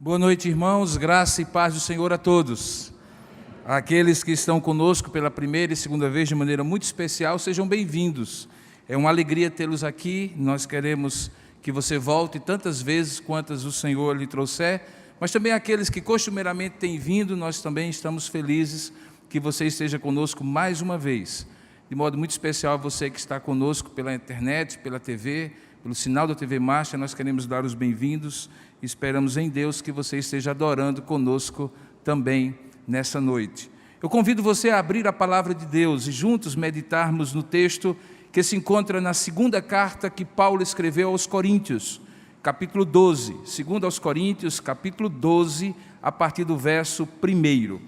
Boa noite, irmãos, graça e paz do Senhor a todos. Aqueles que estão conosco pela primeira e segunda vez de maneira muito especial, sejam bem-vindos. É uma alegria tê-los aqui, nós queremos que você volte tantas vezes quantas o Senhor lhe trouxer, mas também aqueles que costumeiramente têm vindo, nós também estamos felizes que você esteja conosco mais uma vez. De modo muito especial, você que está conosco pela internet, pela TV, pelo sinal da TV Marcha, nós queremos dar os bem-vindos. Esperamos em Deus que você esteja adorando conosco também nessa noite. Eu convido você a abrir a palavra de Deus e juntos meditarmos no texto que se encontra na segunda carta que Paulo escreveu aos Coríntios, capítulo 12. Segunda aos Coríntios, capítulo 12, a partir do verso 1.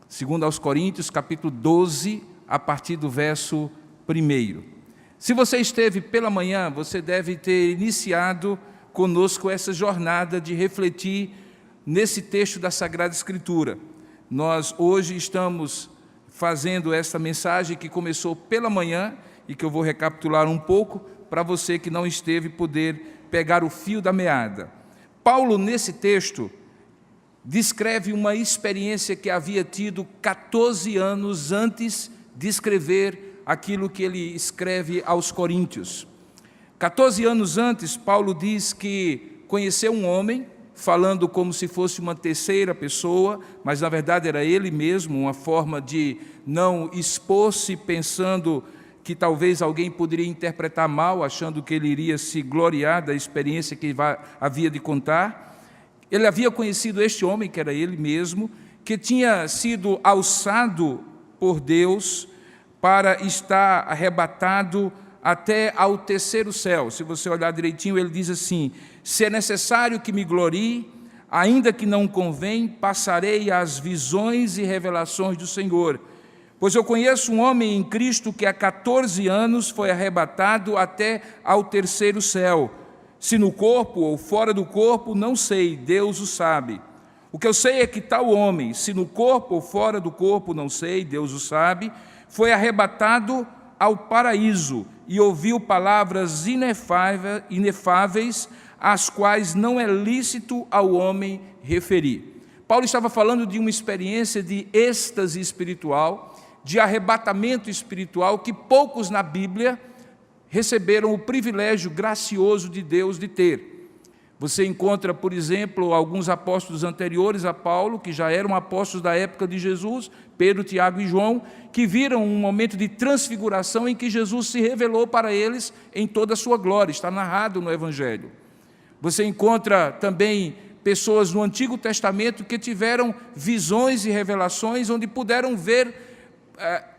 Segunda aos Coríntios, capítulo 12, a partir do verso 1. Se você esteve pela manhã, você deve ter iniciado conosco essa jornada de refletir nesse texto da Sagrada Escritura. Nós hoje estamos fazendo essa mensagem que começou pela manhã e que eu vou recapitular um pouco para você que não esteve poder pegar o fio da meada. Paulo, nesse texto, descreve uma experiência que havia tido 14 anos antes de escrever aquilo que ele escreve aos Coríntios. 14 anos antes, Paulo diz que conheceu um homem, falando como se fosse uma terceira pessoa, mas na verdade era ele mesmo, uma forma de não expor-se pensando que talvez alguém poderia interpretar mal, achando que ele iria se gloriar da experiência que havia de contar. Ele havia conhecido este homem, que era ele mesmo, que tinha sido alçado por Deus para estar arrebatado até ao terceiro céu. Se você olhar direitinho, ele diz assim: se é necessário que me glorie, ainda que não convém, passarei às visões e revelações do Senhor. Pois eu conheço um homem em Cristo que há 14 anos foi arrebatado até ao terceiro céu. Se no corpo ou fora do corpo, não sei, Deus o sabe. O que eu sei é que tal homem, se no corpo ou fora do corpo, não sei, Deus o sabe, foi arrebatado ao paraíso e ouviu palavras inefáveis, às quais não é lícito ao homem referir. Paulo estava falando de uma experiência de êxtase espiritual, de arrebatamento espiritual, que poucos na Bíblia receberam o privilégio gracioso de Deus de ter. Você encontra, por exemplo, alguns apóstolos anteriores a Paulo, que já eram apóstolos da época de Jesus, Pedro, Tiago e João, que viram um momento de transfiguração em que Jesus se revelou para eles em toda a sua glória, está narrado no Evangelho. Você encontra também pessoas no Antigo Testamento que tiveram visões e revelações, onde puderam ver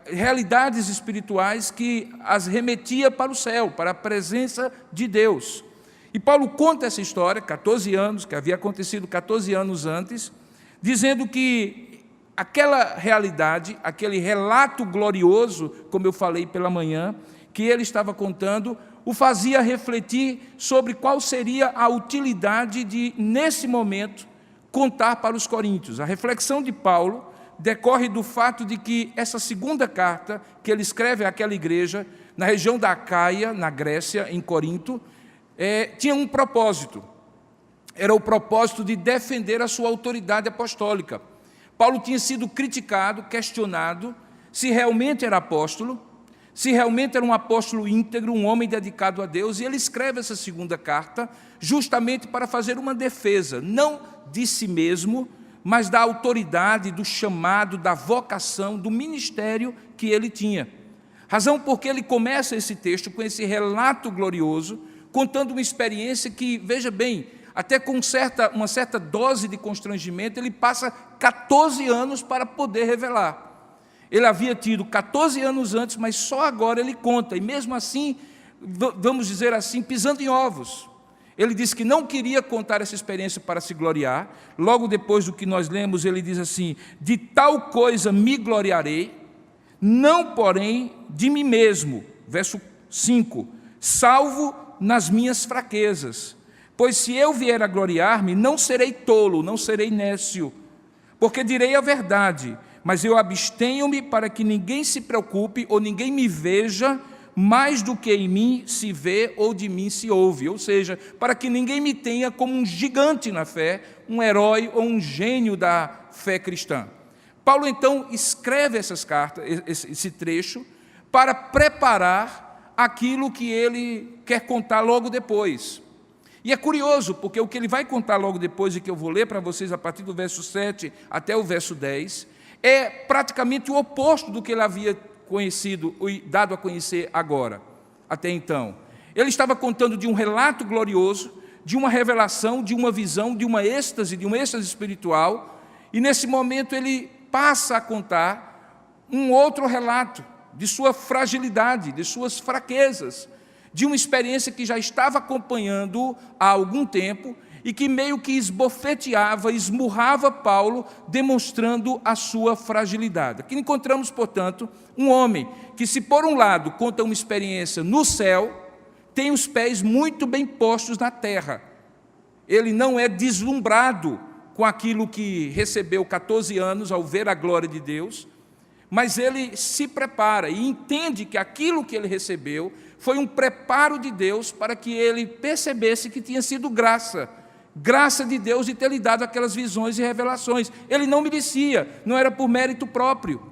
realidades espirituais que as remetia para o céu, para a presença de Deus. E Paulo conta essa história, 14 anos, que havia acontecido 14 anos antes, dizendo que aquela realidade, aquele relato glorioso, como eu falei pela manhã, que ele estava contando, o fazia refletir sobre qual seria a utilidade de, nesse momento, contar para os coríntios. A reflexão de Paulo decorre do fato de que essa segunda carta que ele escreve àquela igreja, na região da Acaia, na Grécia, em Corinto, tinha um propósito. Era o propósito de defender a sua autoridade apostólica. Paulo tinha sido criticado, questionado, se realmente era apóstolo, se realmente era um apóstolo íntegro, um homem dedicado a Deus, e ele escreve essa segunda carta justamente para fazer uma defesa, não de si mesmo, mas da autoridade, do chamado, da vocação, do ministério que ele tinha. Razão porque ele começa esse texto com esse relato glorioso, contando uma experiência que, veja bem, até com uma certa dose de constrangimento, ele passa 14 anos para poder revelar. Ele havia tido 14 anos antes, mas só agora ele conta, e mesmo assim, vamos dizer assim, pisando em ovos. Ele disse que não queria contar essa experiência para se gloriar. Logo depois do que nós lemos, ele diz assim: de tal coisa me gloriarei, não porém de mim mesmo. Verso 5, salvo nas minhas fraquezas, pois se eu vier a gloriar-me, não serei tolo, não serei nécio, porque direi a verdade, mas eu abstenho-me para que ninguém se preocupe ou ninguém me veja mais do que em mim se vê ou de mim se ouve, ou seja, para que ninguém me tenha como um gigante na fé, um herói ou um gênio da fé cristã. Paulo, então, escreve essas cartas, esse trecho, para preparar aquilo que ele quer contar logo depois. E é curioso, porque o que ele vai contar logo depois, e que eu vou ler para vocês a partir do verso 7 até o verso 10, é praticamente o oposto do que ele havia conhecido e dado a conhecer agora, até então. Ele estava contando de um relato glorioso, de uma revelação, de uma visão, de um êxtase espiritual, e nesse momento ele passa a contar um outro relato de sua fragilidade, de suas fraquezas, de uma experiência que já estava acompanhando há algum tempo e que meio que esbofeteava, esmurrava Paulo, demonstrando a sua fragilidade. Aqui encontramos, portanto, um homem que, se por um lado conta uma experiência no céu, tem os pés muito bem postos na terra. Ele não é deslumbrado com aquilo que recebeu 14 anos ao ver a glória de Deus, mas ele se prepara e entende que aquilo que ele recebeu foi um preparo de Deus para que ele percebesse que tinha sido graça de Deus de ter lhe dado aquelas visões e revelações. Ele não merecia, não era por mérito próprio.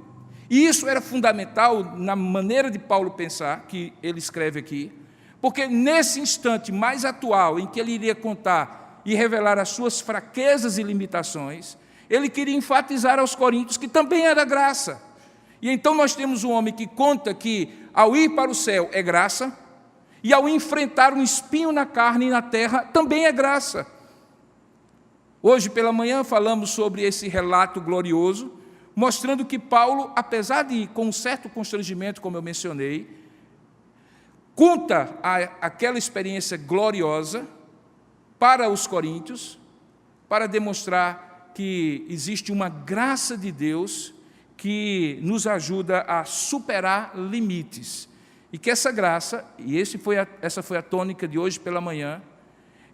E isso era fundamental na maneira de Paulo pensar, que ele escreve aqui, porque nesse instante mais atual em que ele iria contar e revelar as suas fraquezas e limitações, ele queria enfatizar aos coríntios que também era graça. E então nós temos um homem que conta que ao ir para o céu é graça, e ao enfrentar um espinho na carne e na terra também é graça. Hoje pela manhã falamos sobre esse relato glorioso, mostrando que Paulo, apesar de com um certo constrangimento, como eu mencionei, conta aquela experiência gloriosa para os coríntios, para demonstrar que existe uma graça de Deus que nos ajuda a superar limites. E que essa graça, e essa foi a tônica de hoje pela manhã,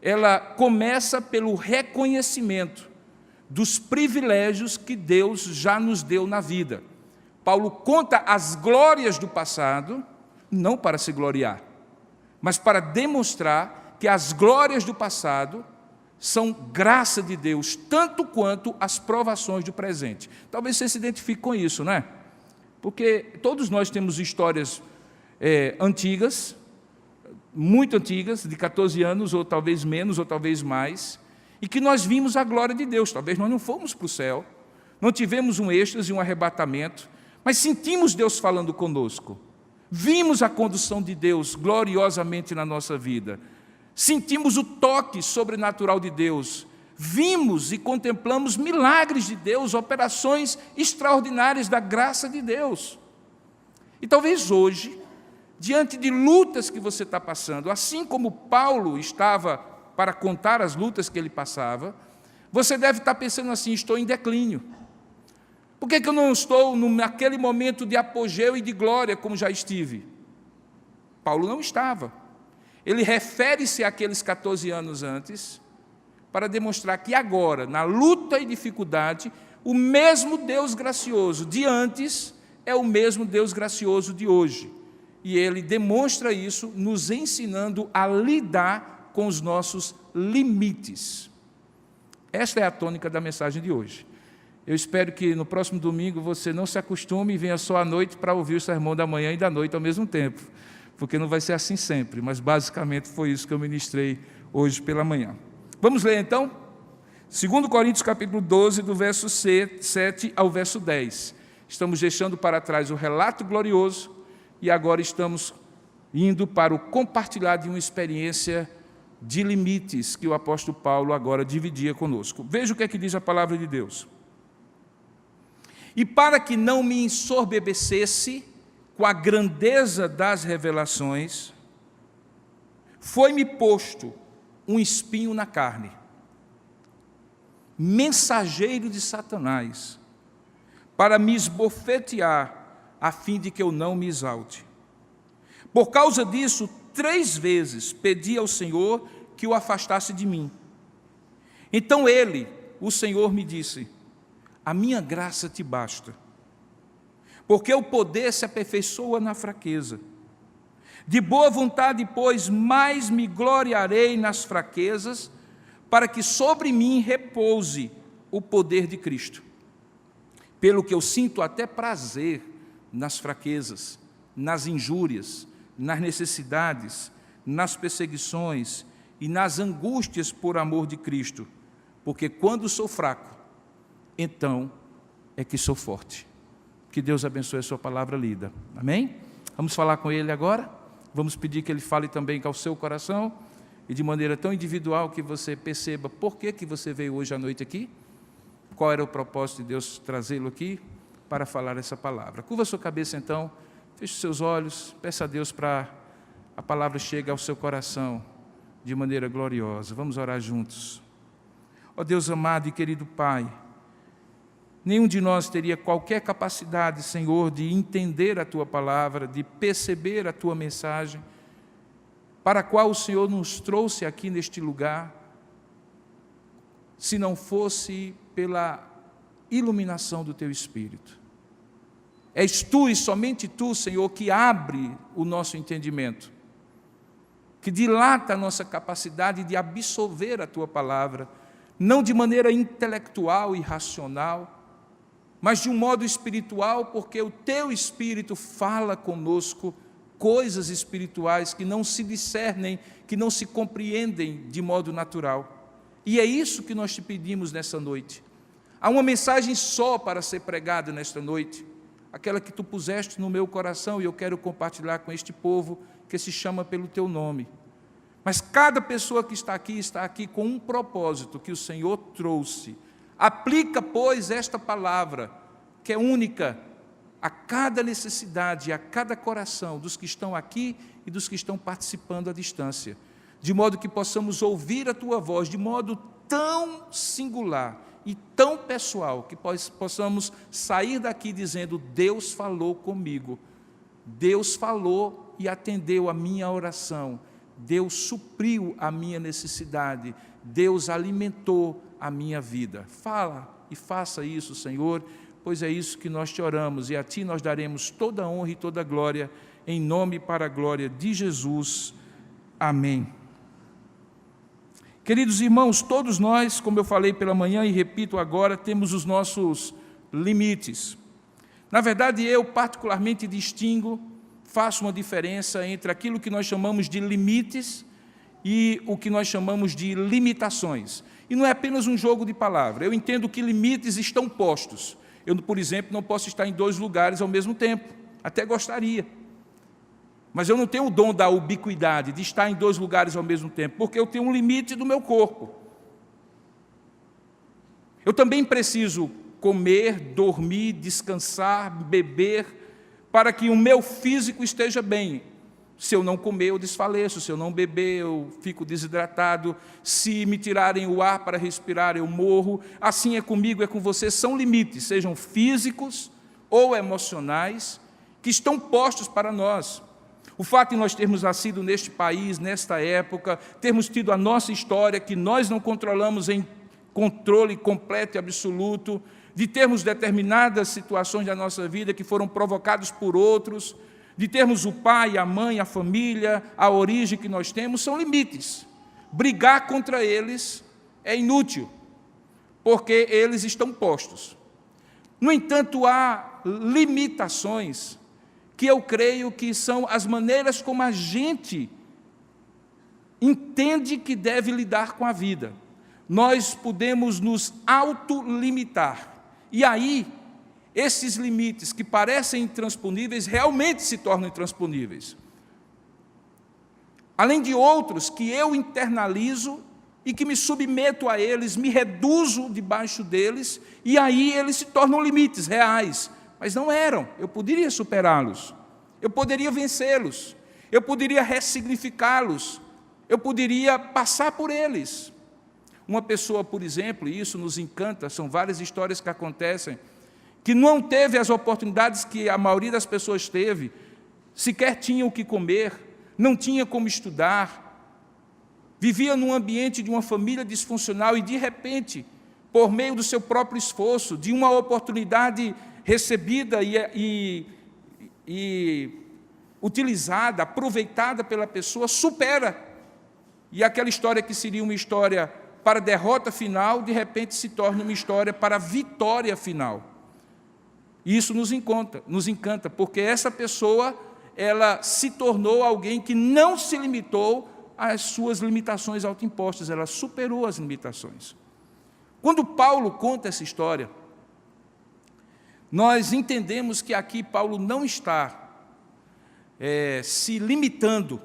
ela começa pelo reconhecimento dos privilégios que Deus já nos deu na vida. Paulo conta as glórias do passado, não para se gloriar, mas para demonstrar que as glórias do passado são graça de Deus, tanto quanto as provações do presente. Talvez você se identifique com isso, não é? Porque todos nós temos histórias antigas, muito antigas, de 14 anos, ou talvez menos, ou talvez mais, e que nós vimos a glória de Deus. Talvez nós não fomos para o céu, não tivemos um êxtase, um arrebatamento, mas sentimos Deus falando conosco. Vimos a condução de Deus gloriosamente na nossa vida. Sentimos o toque sobrenatural de Deus. Vimos e contemplamos milagres de Deus, operações extraordinárias da graça de Deus. E talvez hoje, diante de lutas que você está passando, assim como Paulo estava para contar as lutas que ele passava, você deve estar pensando assim: estou em declínio. Por que eu não estou naquele momento de apogeu e de glória como já estive? Paulo não estava. Ele refere-se àqueles 14 anos antes para demonstrar que agora, na luta e dificuldade, o mesmo Deus gracioso de antes é o mesmo Deus gracioso de hoje. E ele demonstra isso nos ensinando a lidar com os nossos limites. Esta é a tônica da mensagem de hoje. Eu espero que no próximo domingo você não se acostume e venha só à noite para ouvir o sermão da manhã e da noite ao mesmo tempo, porque não vai ser assim sempre, mas basicamente foi isso que eu ministrei hoje pela manhã. Vamos ler então? 2 Coríntios capítulo 12, do verso 7 ao verso 10. Estamos deixando para trás o relato glorioso e agora estamos indo para o compartilhar de uma experiência de limites que o apóstolo Paulo agora dividia conosco. Veja o que é que diz a palavra de Deus. E para que não me ensoberbecesse com a grandeza das revelações, foi-me posto um espinho na carne, mensageiro de Satanás, para me esbofetear, a fim de que eu não me exalte. Por causa disso, 3 vezes pedi ao Senhor que o afastasse de mim. Então ele, o Senhor, me disse: a minha graça te basta, porque o poder se aperfeiçoa na fraqueza. De boa vontade, pois, mais me gloriarei nas fraquezas, para que sobre mim repouse o poder de Cristo. Pelo que eu sinto até prazer nas fraquezas, nas injúrias, nas necessidades, nas perseguições e nas angústias por amor de Cristo, porque quando sou fraco, então é que sou forte. Que Deus abençoe a sua palavra lida. Amém? Vamos falar com Ele agora? Vamos pedir que Ele fale também ao seu coração e de maneira tão individual que você perceba por que você veio hoje à noite aqui, qual era o propósito de Deus trazê-lo aqui para falar essa palavra. Curva a sua cabeça então, feche os seus olhos, peça a Deus para a palavra chegue ao seu coração de maneira gloriosa. Vamos orar juntos. Ó Deus amado e querido Pai, nenhum de nós teria qualquer capacidade, Senhor, de entender a Tua palavra, de perceber a Tua mensagem, para a qual o Senhor nos trouxe aqui neste lugar, se não fosse pela iluminação do Teu Espírito. És Tu e somente Tu, Senhor, que abre o nosso entendimento, que dilata a nossa capacidade de absorver a Tua palavra, não de maneira intelectual e racional, mas de um modo espiritual, porque o Teu Espírito fala conosco coisas espirituais que não se discernem, que não se compreendem de modo natural. E é isso que nós te pedimos nessa noite. Há uma mensagem só para ser pregada nesta noite, aquela que Tu puseste no meu coração e eu quero compartilhar com este povo que se chama pelo Teu nome. Mas cada pessoa que está aqui com um propósito que o Senhor trouxe. Aplica, pois, esta palavra, que é única, a cada necessidade, a cada coração dos que estão aqui e dos que estão participando à distância, de modo que possamos ouvir a Tua voz de modo tão singular e tão pessoal, que possamos sair daqui dizendo: Deus falou comigo, Deus falou e atendeu a minha oração, Deus supriu a minha necessidade, Deus alimentou a minha vida. Fala e faça isso, Senhor, pois é isso que nós te oramos, e a Ti nós daremos toda a honra e toda a glória, em nome e para a glória de Jesus. Amém. Queridos irmãos, todos nós, como eu falei pela manhã e repito agora, temos os nossos limites. Na verdade, eu particularmente distingo, faço uma diferença entre aquilo que nós chamamos de limites e o que nós chamamos de limitações. E não é apenas um jogo de palavras. Eu entendo que limites estão postos. Eu, por exemplo, não posso estar em 2 lugares ao mesmo tempo. Até gostaria. Mas eu não tenho o dom da ubiquidade, de estar em 2 lugares ao mesmo tempo, porque eu tenho um limite do meu corpo. Eu também preciso comer, dormir, descansar, beber, para que o meu físico esteja bem. Se eu não comer, eu desfaleço. Se eu não beber, eu fico desidratado. Se me tirarem o ar para respirar, eu morro. Assim é comigo, é com você. São limites, sejam físicos ou emocionais, que estão postos para nós. O fato de nós termos nascido neste país, nesta época, termos tido a nossa história, que nós não controlamos em controle completo e absoluto, de termos determinadas situações da nossa vida que foram provocadas por outros, de termos o pai, a mãe, a família, a origem que nós temos, são limites. Brigar contra eles é inútil, porque eles estão postos. No entanto, há limitações que eu creio que são as maneiras como a gente entende que deve lidar com a vida. Nós podemos nos autolimitar. E aí, esses limites que parecem intransponíveis, realmente se tornam intransponíveis. Além de outros que eu internalizo e que me submeto a eles, me reduzo debaixo deles, e aí eles se tornam limites reais. Mas não eram, eu poderia superá-los, eu poderia vencê-los, eu poderia ressignificá-los, eu poderia passar por eles. Uma pessoa, por exemplo, e isso nos encanta, são várias histórias que acontecem, que não teve as oportunidades que a maioria das pessoas teve, sequer tinha o que comer, não tinha como estudar, vivia num ambiente de uma família disfuncional e, de repente, por meio do seu próprio esforço, de uma oportunidade recebida e utilizada, aproveitada pela pessoa, supera. E aquela história que seria uma história para a derrota final, de repente se torna uma história para a vitória final. E isso nos encanta, porque essa pessoa, ela se tornou alguém que não se limitou às suas limitações autoimpostas, ela superou as limitações. Quando Paulo conta essa história, nós entendemos que aqui Paulo não está se limitando,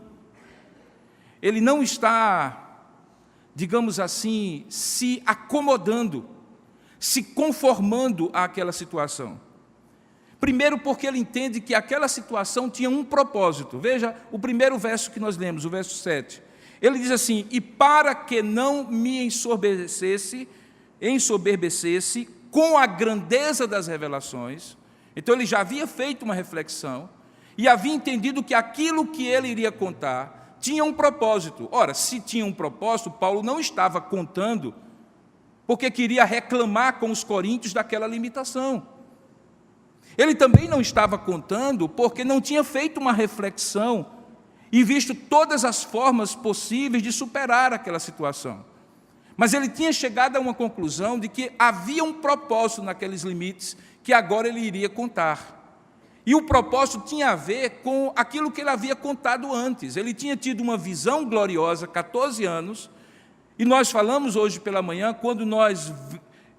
ele não está, digamos assim, se acomodando, se conformando àquela situação. Primeiro porque ele entende que aquela situação tinha um propósito. Veja o primeiro verso que nós lemos, o verso 7. Ele diz assim: e para que não me ensoberbecesse com a grandeza das revelações. Então ele já havia feito uma reflexão e havia entendido que aquilo que ele iria contar tinha um propósito. Ora, se tinha um propósito, Paulo não estava contando porque queria reclamar com os coríntios daquela limitação. Ele também não estava contando porque não tinha feito uma reflexão e visto todas as formas possíveis de superar aquela situação. Mas ele tinha chegado a uma conclusão de que havia um propósito naqueles limites que agora ele iria contar. E o propósito tinha a ver com aquilo que ele havia contado antes. Ele tinha tido uma visão gloriosa, 14 anos, e nós falamos hoje pela manhã, quando nós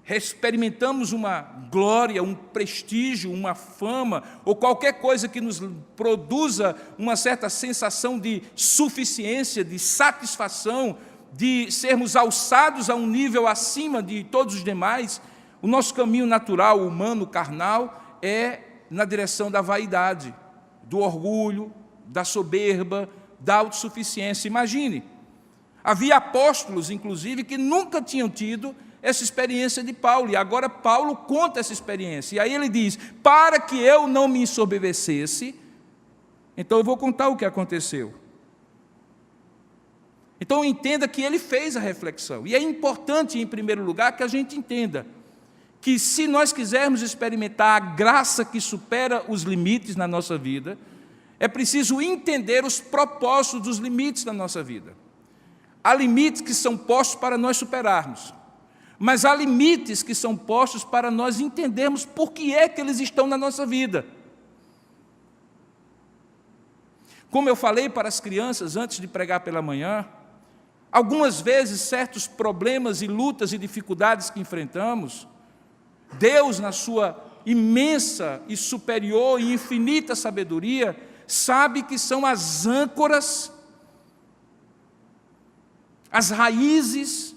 experimentamos uma glória, um prestígio, uma fama, ou qualquer coisa que nos produza uma certa sensação de suficiência, de satisfação, de sermos alçados a um nível acima de todos os demais, o nosso caminho natural, humano, carnal, é na direção da vaidade, do orgulho, da soberba, da autossuficiência. Imagine, havia apóstolos, inclusive, que nunca tinham tido essa experiência de Paulo, e agora Paulo conta essa experiência, e aí ele diz: para que eu não me ensoberbecesse, então eu vou contar o que aconteceu. Então entenda que ele fez a reflexão, e é importante, em primeiro lugar, que a gente entenda que se nós quisermos experimentar a graça que supera os limites na nossa vida, é preciso entender os propósitos dos limites da nossa vida. Há limites que são postos para nós superarmos, mas há limites que são postos para nós entendermos por que é que eles estão na nossa vida. Como eu falei para as crianças antes de pregar pela manhã, algumas vezes certos problemas e lutas e dificuldades que enfrentamos, Deus, na sua imensa e superior e infinita sabedoria, sabe que são as âncoras, as raízes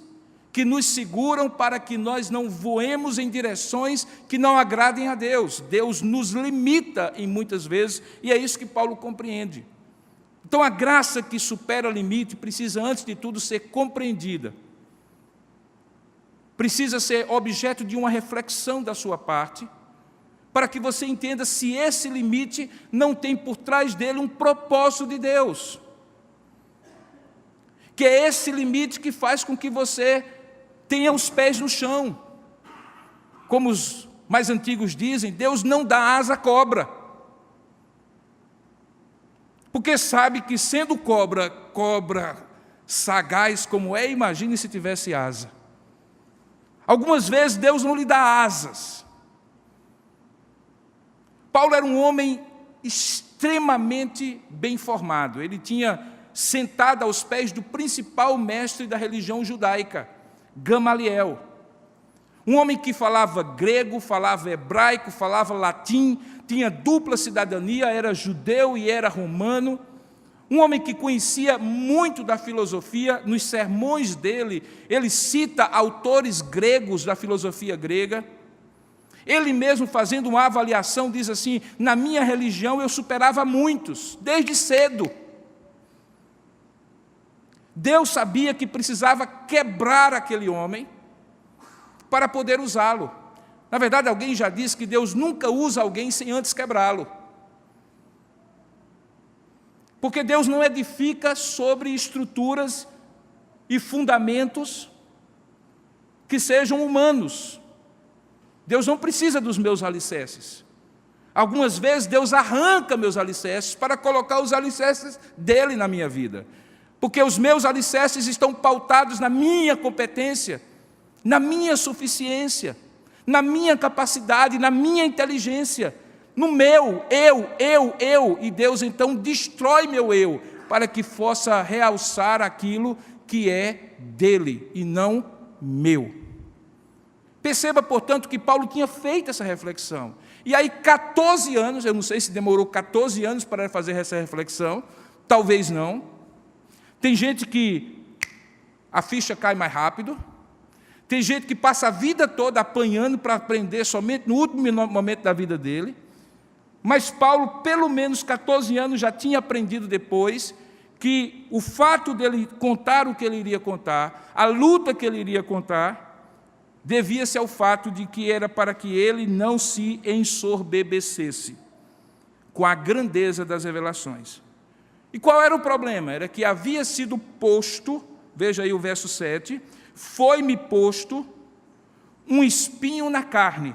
que nos seguram para que nós não voemos em direções que não agradem a Deus. Deus nos limita em muitas vezes, e é isso que Paulo compreende. Então a graça que supera o limite precisa, antes de tudo, ser compreendida. Precisa ser objeto de uma reflexão da sua parte, para que você entenda se esse limite não tem por trás dele um propósito de Deus. Que é esse limite que faz com que você tenha os pés no chão. Como os mais antigos dizem, Deus não dá asa à cobra. Porque sabe que, sendo cobra sagaz como é, imagine se tivesse asa. Algumas vezes Deus não lhe dá asas. Paulo era um homem extremamente bem formado. Ele tinha sentado aos pés do principal mestre da religião judaica, Gamaliel. Um homem que falava grego, falava hebraico, falava latim, tinha dupla cidadania, era judeu e era romano. Um homem que conhecia muito da filosofia. Nos sermões dele, ele cita autores gregos da filosofia grega. Ele mesmo, fazendo uma avaliação, diz assim: na minha religião eu superava muitos, desde cedo. Deus sabia que precisava quebrar aquele homem para poder usá-lo. Na verdade, alguém já disse que Deus nunca usa alguém sem antes quebrá-lo. Porque Deus não edifica sobre estruturas e fundamentos que sejam humanos. Deus não precisa dos meus alicerces. Algumas vezes Deus arranca meus alicerces para colocar os alicerces dele na minha vida. porque os meus alicerces estão pautados na minha competência, na minha suficiência, na minha capacidade, na minha inteligência, no meu eu, e Deus então destrói meu eu, para que possa realçar aquilo que é dele e não meu. Perceba, portanto, que Paulo tinha feito essa reflexão. E aí, 14 anos, eu não sei se demorou 14 anos para fazer essa reflexão, talvez não. Tem gente que a ficha cai mais rápido, tem gente que passa a vida toda apanhando para aprender somente no último momento da vida dele, mas Paulo, pelo menos 14 anos, já tinha aprendido depois que o fato dele contar o que ele iria contar, a luta que ele iria contar, devia-se ao fato de que era para que ele não se ensoberbecesse com a grandeza das revelações. E qual era o problema? Era que havia sido posto, veja aí o verso 7, foi-me posto um espinho na carne.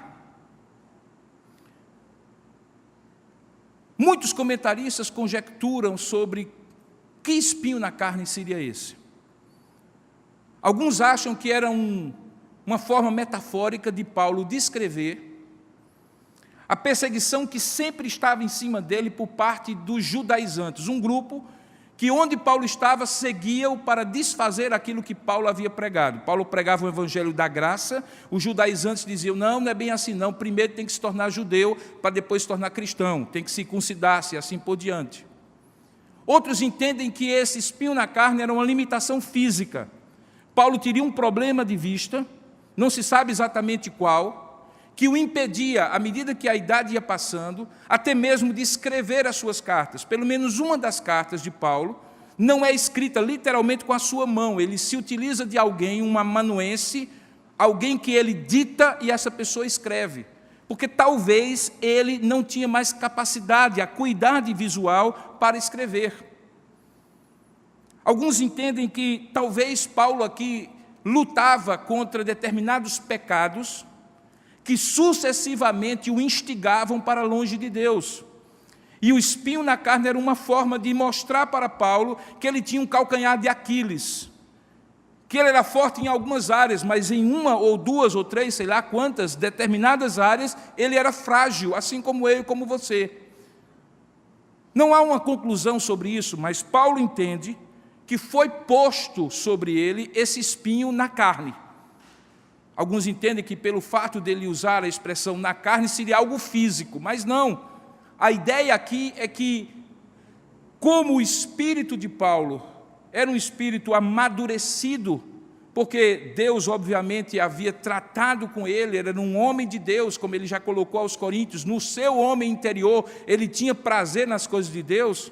Muitos comentaristas conjecturam sobre que espinho na carne seria esse. Alguns acham que era uma forma metafórica de Paulo descrever a perseguição que sempre estava em cima dele por parte dos judaizantes, um grupo que onde Paulo estava seguia-o para desfazer aquilo que Paulo havia pregado. Paulo pregava o evangelho da graça, os judaizantes diziam, não é bem assim não, primeiro tem que se tornar judeu para depois se tornar cristão, tem que circuncidar-se e assim por diante. Outros entendem que esse espinho na carne era uma limitação física. Paulo teria um problema de vista, não se sabe exatamente qual, que o impedia, à medida que a idade ia passando, até mesmo de escrever as suas cartas. Pelo menos uma das cartas de Paulo não é escrita literalmente com a sua mão, ele se utiliza de alguém, um amanuense, alguém que ele dita e essa pessoa escreve, porque talvez ele não tinha mais capacidade, acuidade visual para escrever. Alguns entendem que talvez Paulo aqui lutava contra determinados pecados que sucessivamente o instigavam para longe de Deus. E o espinho na carne era uma forma de mostrar para Paulo que ele tinha um calcanhar de Aquiles, que ele era forte em algumas áreas, mas em uma ou duas ou três, sei lá quantas, determinadas áreas, ele era frágil, assim como eu e como você. Não há uma conclusão sobre isso, mas Paulo entende que foi posto sobre ele esse espinho na carne. Alguns entendem que pelo fato dele usar a expressão na carne seria algo físico, mas não. A ideia aqui é que, como o espírito de Paulo era um espírito amadurecido, porque Deus obviamente havia tratado com ele, era um homem de Deus, como ele já colocou aos Coríntios, no seu homem interior ele tinha prazer nas coisas de Deus.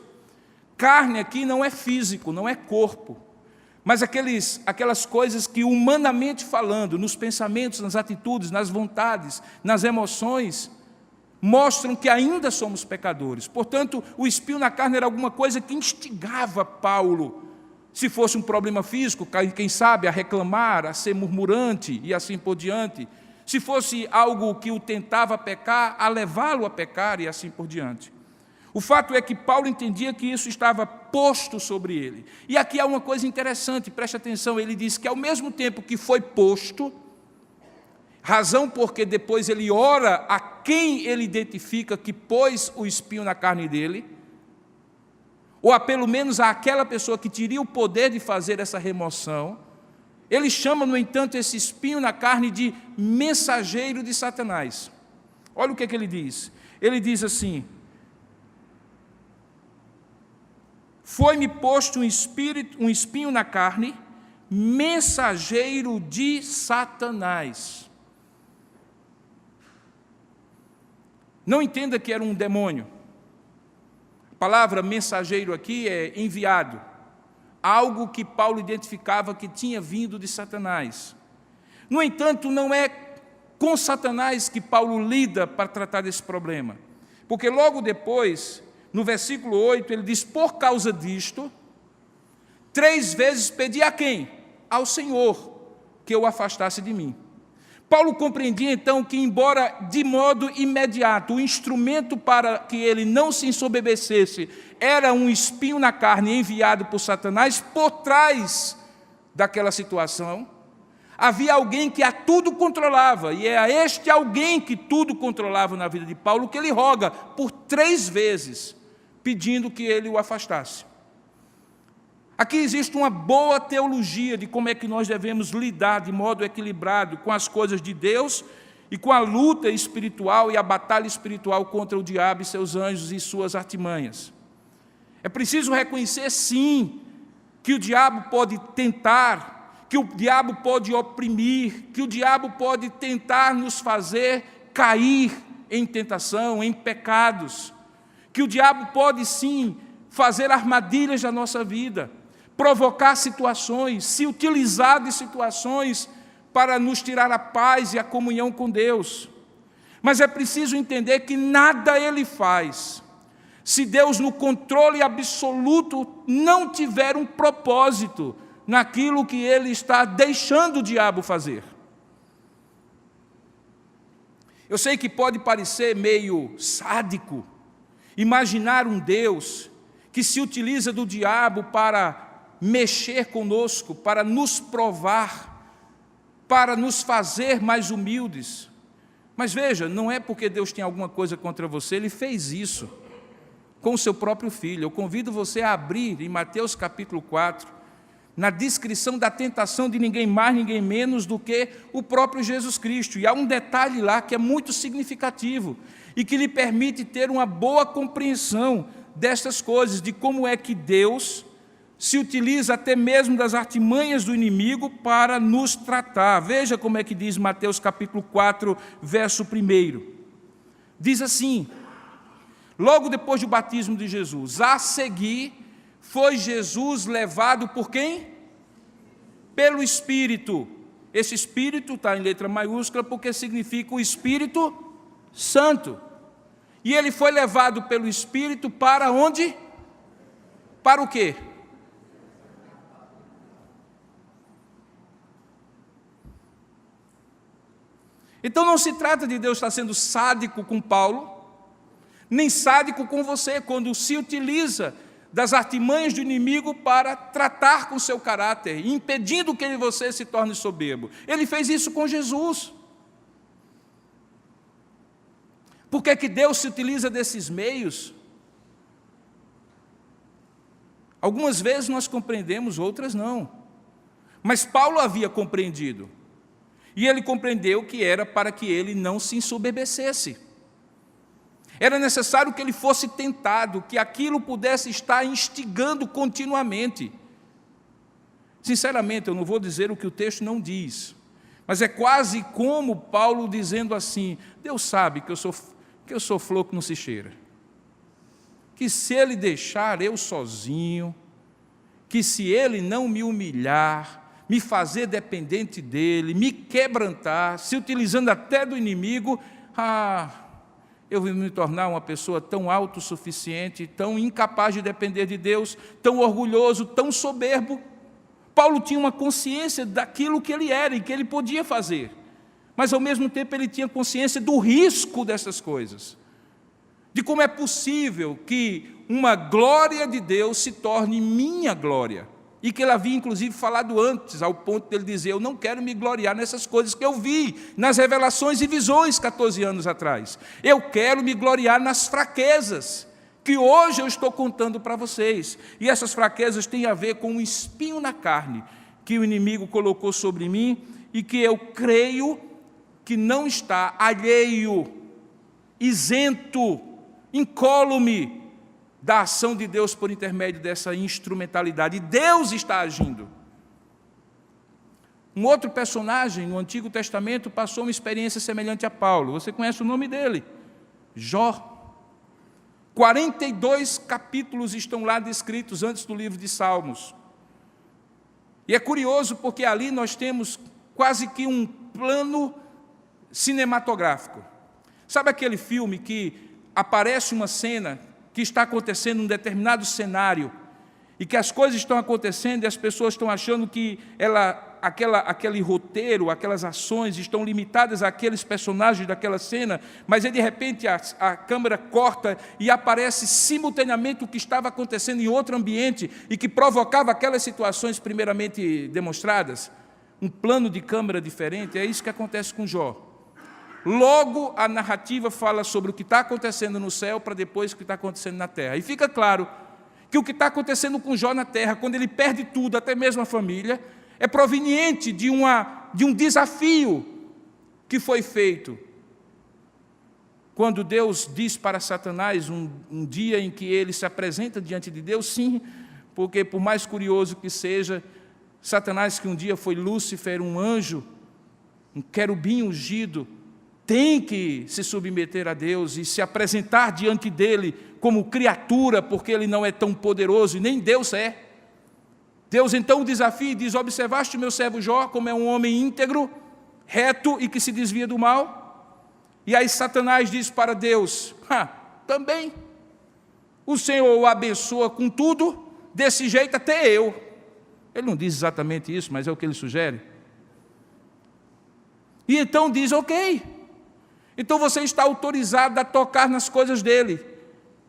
Carne aqui não é físico, não é corpo, mas aquelas coisas que, humanamente falando, nos pensamentos, nas atitudes, nas vontades, nas emoções, mostram que ainda somos pecadores. Portanto, o espinho na carne era alguma coisa que instigava Paulo, se fosse um problema físico, quem sabe, a reclamar, a ser murmurante e assim por diante. Se fosse algo que o tentava pecar, a levá-lo a pecar e assim por diante. O fato é que Paulo entendia que isso estava posto sobre ele. E aqui há uma coisa interessante, preste atenção, ele diz que ao mesmo tempo que foi posto, razão porque depois ele ora a quem ele identifica que pôs o espinho na carne dele, ou a pelo menos àquela pessoa que teria o poder de fazer essa remoção, ele chama, no entanto, esse espinho na carne de mensageiro de Satanás. Olha o que ele diz. Ele diz assim, foi-me posto um espinho na carne, mensageiro de Satanás. Não entenda que era um demônio. A palavra mensageiro aqui é enviado. Algo que Paulo identificava que tinha vindo de Satanás. No entanto, não é com Satanás que Paulo lida para tratar desse problema. Porque logo depois, no versículo 8, ele diz, por causa disto, 3 vezes pedi a quem? Ao Senhor, que o afastasse de mim. Paulo compreendia então que, embora de modo imediato o instrumento para que ele não se ensoberbecesse era um espinho na carne enviado por Satanás, por trás daquela situação havia alguém que a tudo controlava, e é a este alguém que tudo controlava na vida de Paulo que ele roga por 3 vezes, pedindo que ele o afastasse. Aqui existe uma boa teologia de como é que nós devemos lidar de modo equilibrado com as coisas de Deus e com a luta espiritual e a batalha espiritual contra o diabo e seus anjos e suas artimanhas. É preciso reconhecer, sim, que o diabo pode tentar, que o diabo pode oprimir, que o diabo pode tentar nos fazer cair em tentação, em pecados, que o diabo pode, sim, fazer armadilhas na nossa vida, provocar situações, se utilizar de situações para nos tirar a paz e a comunhão com Deus. Mas é preciso entender que nada ele faz se Deus, no controle absoluto, não tiver um propósito naquilo que ele está deixando o diabo fazer. Eu sei que pode parecer meio sádico imaginar um Deus que se utiliza do diabo para mexer conosco, para nos provar, para nos fazer mais humildes. Mas veja, não é porque Deus tem alguma coisa contra você, Ele fez isso com o seu próprio Filho. Eu convido você a abrir em Mateus capítulo 4, na descrição da tentação de ninguém mais, ninguém menos do que o próprio Jesus Cristo. E há um detalhe lá que é muito significativo e que lhe permite ter uma boa compreensão destas coisas, de como é que Deus se utiliza até mesmo das artimanhas do inimigo para nos tratar. Veja como é que diz Mateus capítulo 4, verso 1. Diz assim: logo depois do batismo de Jesus, a seguir, foi Jesus levado por quem? Pelo Espírito. Esse Espírito está em letra maiúscula porque significa o Espírito Santo. E ele foi levado pelo Espírito para onde? Para o quê? Então não se trata de Deus estar sendo sádico com Paulo, nem sádico com você, quando se utiliza das artimanhas do inimigo para tratar com seu caráter, impedindo que você se torne soberbo. Ele fez isso com Jesus. Por que que Deus se utiliza desses meios? Algumas vezes nós compreendemos, outras não. Mas Paulo havia compreendido. E ele compreendeu que era para que ele não se ensoberbecesse. Era necessário que ele fosse tentado, que aquilo pudesse estar instigando continuamente. Sinceramente, eu não vou dizer o que o texto não diz, mas é quase como Paulo dizendo assim: Deus sabe que eu sou flor que não se cheira, que se Ele deixar eu sozinho, que se Ele não me humilhar, me fazer dependente dEle, me quebrantar, se utilizando até do inimigo, eu vou me tornar uma pessoa tão autossuficiente, tão incapaz de depender de Deus, tão orgulhoso, tão soberbo. Paulo tinha uma consciência daquilo que ele era e que ele podia fazer, mas ao mesmo tempo ele tinha consciência do risco dessas coisas, de como é possível que uma glória de Deus se torne minha glória, e que ele havia inclusive falado antes, ao ponto de ele dizer: eu não quero me gloriar nessas coisas que eu vi, nas revelações e visões 14 anos atrás. Eu quero me gloriar nas fraquezas, que hoje eu estou contando para vocês. E essas fraquezas têm a ver com um espinho na carne, que o inimigo colocou sobre mim, e que eu creio que não está alheio, isento, incólume da ação de Deus por intermédio dessa instrumentalidade. E Deus está agindo. Um outro personagem no Antigo Testamento passou uma experiência semelhante a Paulo. Você conhece o nome dele? Jó. 42 capítulos estão lá descritos antes do livro de Salmos. E é curioso porque ali nós temos quase que um plano cinematográfico. Sabe aquele filme que aparece uma cena que está acontecendo em um determinado cenário, e que as coisas estão acontecendo e as pessoas estão achando que ela aquele roteiro, aquelas ações estão limitadas àqueles personagens daquela cena, mas aí, de repente a câmera corta e aparece simultaneamente o que estava acontecendo em outro ambiente e que provocava aquelas situações primeiramente demonstradas. Um plano de câmera diferente, é isso que acontece com Jó. Logo, a narrativa fala sobre o que está acontecendo no céu para depois o que está acontecendo na terra. E fica claro que o que está acontecendo com Jó na terra, quando ele perde tudo, até mesmo a família, é proveniente de um desafio que foi feito. Quando Deus diz para Satanás, um dia em que ele se apresenta diante de Deus, sim, porque por mais curioso que seja, Satanás, que um dia foi Lúcifer, um anjo, um querubim ungido, tem que se submeter a Deus e se apresentar diante dele como criatura, porque ele não é tão poderoso e nem Deus é. Deus então o desafia e diz: observaste o meu servo Jó, como é um homem íntegro, reto e que se desvia do mal? E aí Satanás diz para Deus: também, o Senhor o abençoa com tudo, desse jeito até eu. Ele não diz exatamente isso, mas é o que ele sugere. E então diz: ok, então você está autorizado a tocar nas coisas dele.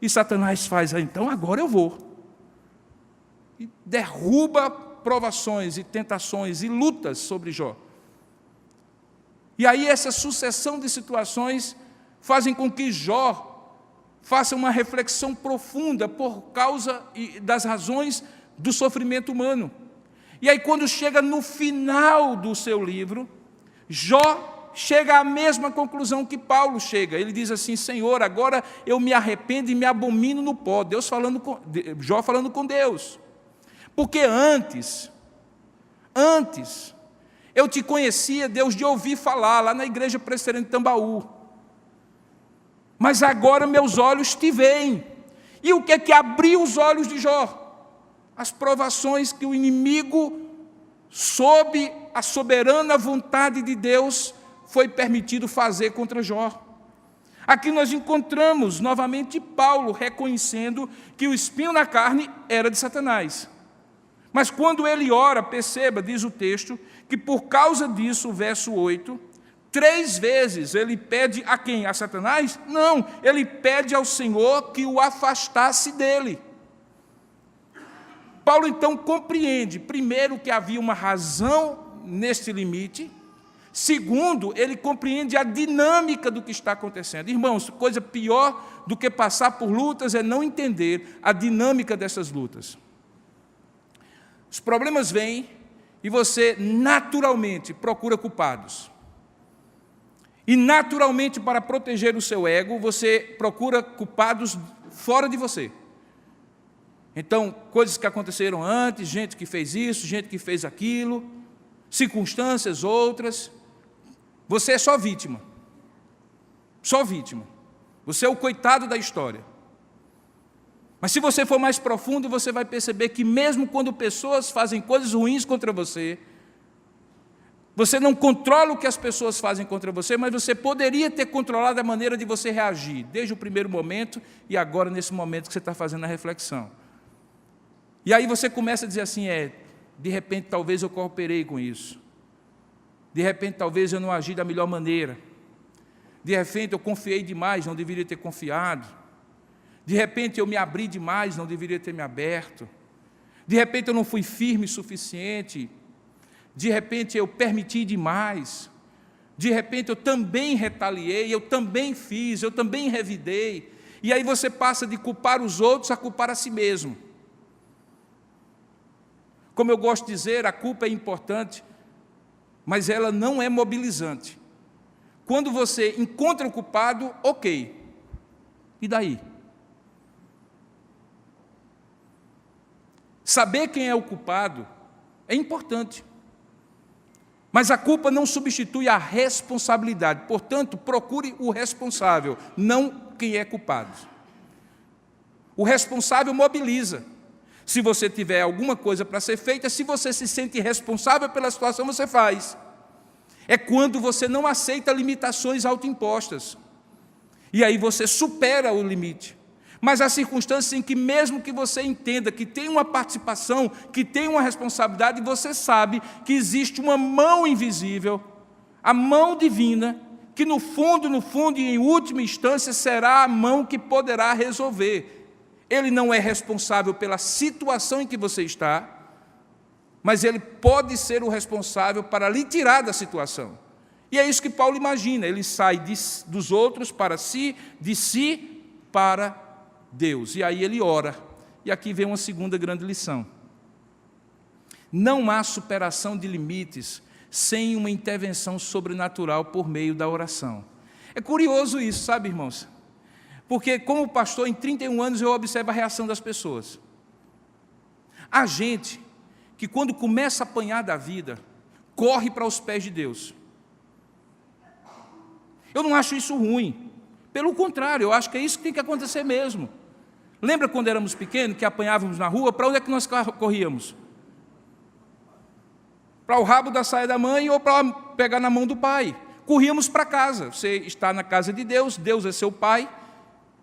E Satanás faz: então agora eu vou. E derruba provações e tentações e lutas sobre Jó. E aí essa sucessão de situações fazem com que Jó faça uma reflexão profunda por causa das razões do sofrimento humano. E aí quando chega no final do seu livro, Jó chega à mesma conclusão que Paulo chega. Ele diz assim: Senhor, agora eu me arrependo e me abomino no pó. Jó falando com Deus. Porque antes, eu te conhecia, Deus, de ouvir falar, lá na igreja presbiteriana de Tambaú. Mas agora meus olhos te veem. E o que é que abriu os olhos de Jó? As provações que o inimigo, sob a soberana vontade de Deus, foi permitido fazer contra Jó. Aqui nós encontramos novamente Paulo reconhecendo que o espinho na carne era de Satanás. Mas quando ele ora, perceba, diz o texto, que por causa disso, o verso 8, 3 vezes ele pede a quem? A Satanás? Não, ele pede ao Senhor que o afastasse dele. Paulo então compreende, primeiro, que havia uma razão neste limite. Segundo, ele compreende a dinâmica do que está acontecendo. Irmãos, coisa pior do que passar por lutas é não entender a dinâmica dessas lutas. Os problemas vêm e você naturalmente procura culpados. E naturalmente, para proteger o seu ego, você procura culpados fora de você. Então, coisas que aconteceram antes, gente que fez isso, gente que fez aquilo, circunstâncias outras. Você é só vítima. Só vítima. Você é o coitado da história. Mas se você for mais profundo, você vai perceber que mesmo quando pessoas fazem coisas ruins contra você, você não controla o que as pessoas fazem contra você, mas você poderia ter controlado a maneira de você reagir, desde o primeiro momento e agora nesse momento que você está fazendo a reflexão. E aí você começa a dizer assim: de repente talvez eu cooperei com isso. De repente talvez eu não agi da melhor maneira. De repente eu confiei demais, não deveria ter confiado. De repente eu me abri demais, não deveria ter me aberto. De repente eu não fui firme o suficiente. De repente eu permiti demais. De repente eu também retaliei, eu também fiz, eu também revidei. E aí você passa de culpar os outros a culpar a si mesmo. Como eu gosto de dizer, a culpa é importante, mas ela não é mobilizante. Quando você encontra o culpado, ok. E daí? Saber quem é o culpado é importante. Mas a culpa não substitui a responsabilidade. Portanto, procure o responsável, não quem é culpado. O responsável mobiliza. Se você tiver alguma coisa para ser feita, se você se sente responsável pela situação, você faz. É quando você não aceita limitações autoimpostas. E aí você supera o limite. Mas há circunstâncias em que, mesmo que você entenda que tem uma participação, que tem uma responsabilidade, você sabe que existe uma mão invisível, a mão divina, que no fundo e em última instância será a mão que poderá resolver. Ele não é responsável pela situação em que você está, mas ele pode ser o responsável para lhe tirar da situação. E é isso que Paulo imagina, ele sai dos outros para si, de si para Deus. E aí ele ora. E aqui vem uma segunda grande lição. Não há superação de limites sem uma intervenção sobrenatural por meio da oração. É curioso isso, sabe, irmãos? Porque, como pastor, em 31 anos eu observo a reação das pessoas. Há gente que, quando começa a apanhar da vida, corre para os pés de Deus. Eu não acho isso ruim. Pelo contrário, eu acho que é isso que tem que acontecer mesmo. Lembra quando éramos pequenos, que apanhávamos na rua? Para onde é que nós corríamos? Para o rabo da saia da mãe ou para pegar na mão do pai? Corríamos para casa. Você está na casa de Deus, Deus é seu pai.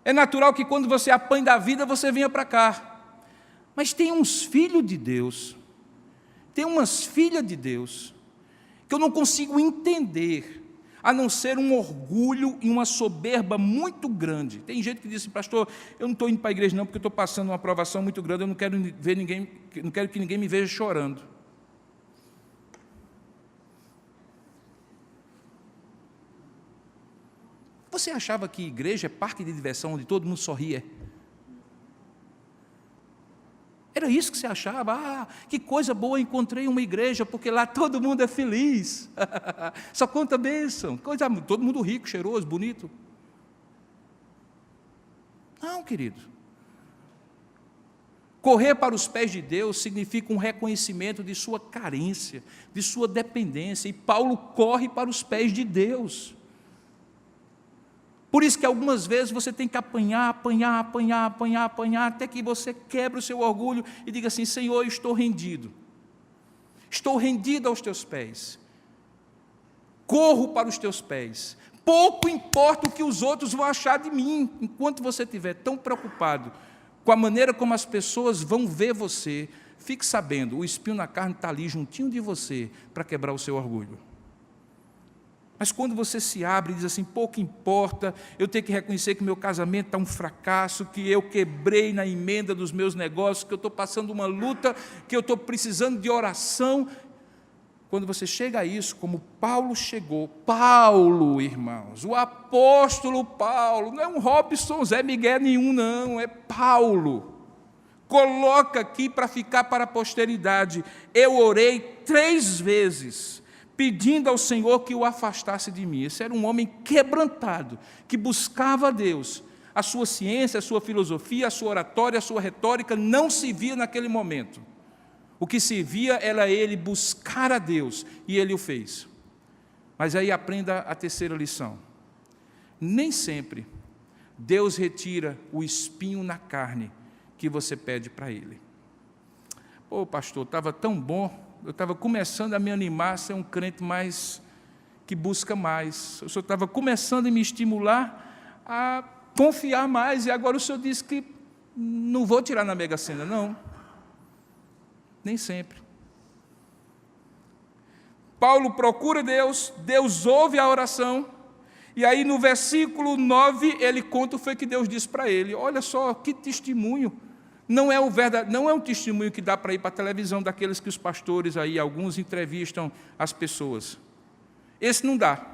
É natural que quando você apanha da vida, você venha para cá. Mas tem uns filhos de Deus, tem umas filhas de Deus, que eu não consigo entender, a não ser um orgulho e uma soberba muito grande. Tem gente que diz assim, pastor, eu não estou indo para a igreja não, porque eu estou passando uma aprovação muito grande, eu não quero ver ninguém, não quero que ninguém me veja chorando. Você achava que igreja é parque de diversão onde todo mundo sorria? Era isso que você achava? Ah, que coisa boa, encontrei uma igreja, porque lá todo mundo é feliz. Só conta bênção, todo mundo rico, cheiroso, bonito. Não, querido. Correr para os pés de Deus significa um reconhecimento de sua carência, de sua dependência. E Paulo corre para os pés de Deus. Por isso que algumas vezes você tem que apanhar, até que você quebra o seu orgulho e diga assim, Senhor, eu estou rendido aos teus pés, corro para os teus pés, pouco importa o que os outros vão achar de mim, enquanto você estiver tão preocupado com a maneira como as pessoas vão ver você, fique sabendo, o espinho na carne está ali juntinho de você para quebrar o seu orgulho. Mas quando você se abre e diz assim, pouco importa, eu tenho que reconhecer que meu casamento está um fracasso, que eu quebrei na emenda dos meus negócios, que eu estou passando uma luta, que eu estou precisando de oração. Quando você chega a isso, como Paulo chegou, Paulo, irmãos, o apóstolo Paulo, não é um Robson, Zé Miguel nenhum, não, é Paulo. Coloca aqui para ficar para a posteridade, eu orei 3 vezes, pedindo ao Senhor que o afastasse de mim. Esse era um homem quebrantado, que buscava a Deus. A sua ciência, a sua filosofia, a sua oratória, a sua retórica não se via naquele momento. O que se via era ele buscar a Deus, e ele o fez. Mas aí aprenda a terceira lição. Nem sempre Deus retira o espinho na carne que você pede para Ele. Pô, pastor, estava tão bom, eu estava começando a me animar a ser um crente mais, que busca mais. O senhor estava começando a me estimular a confiar mais, e agora o senhor disse que não vou tirar na Mega Sena. Não, nem sempre. Paulo procura Deus, Deus ouve a oração, e aí no versículo 9, ele conta o que Deus disse para ele. Olha só, que testemunho. Não é um testemunho que dá para ir para a televisão, daqueles que os pastores aí, alguns entrevistam as pessoas. Esse não dá.